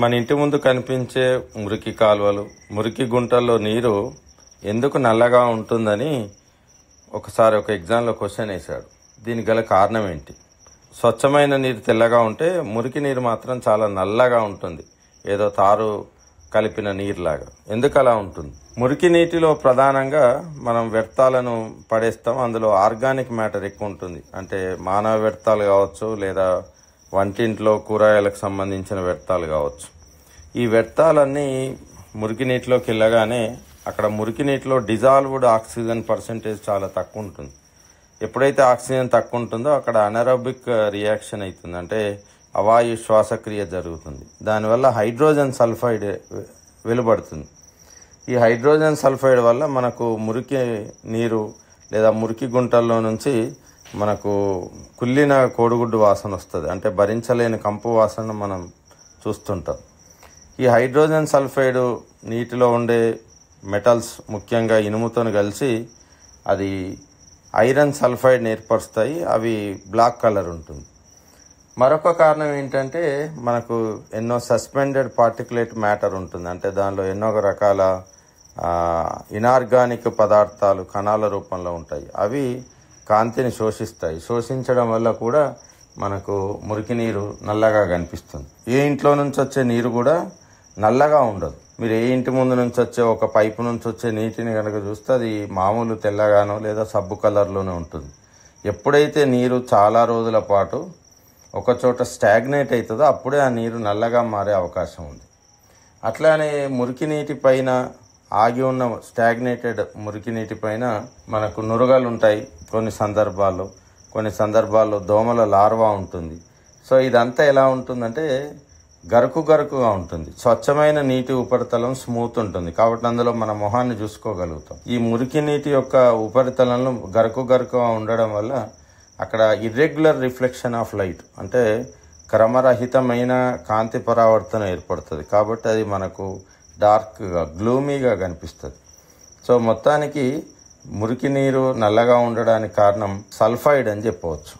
మన ఇంటి ముందు కనిపించే మురికి కాలువలు, మురికి గుంటల్లో నీరు ఎందుకు నల్లగా ఉంటుందని ఒకసారి ఒక ఎగ్జామ్లో క్వశ్చన్ వేశాడు. దీనికి గల కారణం ఏంటి? స్వచ్ఛమైన నీరు తెల్లగా ఉంటే మురికి నీరు మాత్రం చాలా నల్లగా ఉంటుంది, ఏదో తారు కలిపిన నీరులాగా. ఎందుకు అలా ఉంటుంది? మురికి నీటిలో ప్రధానంగా మనం వ్యర్థాలను పడేస్తాం. అందులో ఆర్గానిక్ మ్యాటర్ ఎక్కువ ఉంటుంది. అంటే మానవ వ్యర్థాలు కావచ్చు, లేదా వంటింట్లో కూరగాయలకు సంబంధించిన వ్యర్థాలు కావచ్చు. ఈ వ్యర్థాలన్నీ మురికి నీటిలోకి వెళ్ళగానే అక్కడ మురికి నీటిలో డిజాల్వ్డ్ ఆక్సిజన్ పర్సెంటేజ్ చాలా తక్కువ ఉంటుంది. ఎప్పుడైతే ఆక్సిజన్ తక్కువ ఉంటుందో అక్కడ అనరోబిక్ రియాక్షన్ అవుతుంది, అంటే అవాయు శ్వాసక్రియ జరుగుతుంది. దానివల్ల హైడ్రోజన్ సల్ఫైడ్ వెలువడుతుంది. ఈ హైడ్రోజన్ సల్ఫైడ్ వల్ల మనకు మురికి నీరు లేదా మురికి గుంటల్లో నుంచి మనకు కుళ్ళిన కోడిగుడ్డు వాసన వస్తుంది. అంటే భరించలేని కంపు వాసన మనం చూస్తుంటాం. ఈ హైడ్రోజన్ సల్ఫైడ్ నీటిలో ఉండే మెటల్స్, ముఖ్యంగా ఇనుముతో కలిసి అది ఐరన్ సల్ఫైడ్ని ఏర్పరుస్తాయి. అవి బ్లాక్ కలర్ ఉంటుంది. మరొక కారణం ఏంటంటే మనకు ఎన్నో సస్పెండెడ్ పార్టికులేట్ మ్యాటర్ ఉంటుంది. అంటే దానిలో ఎన్నో రకాల ఇనార్గానిక్ పదార్థాలు కణాల రూపంలో ఉంటాయి. అవి కాంతిని శోషిస్తాయి. శోషించడం వల్ల కూడా మనకు మురికి నీరు నల్లగా కనిపిస్తుంది. ఏ ఇంట్లో నుంచి వచ్చే నీరు కూడా నల్లగా ఉండదు. మీరు ఏ ఇంటి ముందు నుంచి వచ్చే ఒక పైపు నుంచి వచ్చే నీటిని కనుక చూస్తే అది మామూలు తెల్లగానో లేదా సబ్బు కలర్లోనే ఉంటుంది. ఎప్పుడైతే నీరు చాలా రోజుల పాటు ఒక చోట స్టాగ్నేట్ అవుతుందో అప్పుడే ఆ నీరు నల్లగా మారే అవకాశం ఉంది. అట్లానే మురికి నీటి పైన ఆగి ఉన్న స్టాగ్నేటెడ్ మురికి నీటి పైన మనకు నురగలు ఉంటాయి. కొన్ని సందర్భాల్లో దోమల లార్వా ఉంటుంది. సో ఇదంతా ఎలా ఉంటుందంటే గరుకుగా ఉంటుంది. స్వచ్ఛమైన నీటి ఉపరితలం స్మూత్ ఉంటుంది కాబట్టి అందులో మన మొహాన్ని చూసుకోగలుగుతాం. ఈ మురికి నీటి యొక్క ఉపరితలంలో గరుకుగా ఉండడం వల్ల అక్కడ ఇర్రెగ్యులర్ రిఫ్లెక్షన్ ఆఫ్ లైట్, అంటే క్రమరహితమైన కాంతి పరావర్తన ఏర్పడుతుంది. కాబట్టి అది మనకు డార్క్గా, గ్లూమీగా కనిపిస్తుంది. సో మొత్తానికి మురికి నీరు నల్లగా ఉండడానికి కారణం సల్ఫైడ్ అని చెప్పవచ్చు.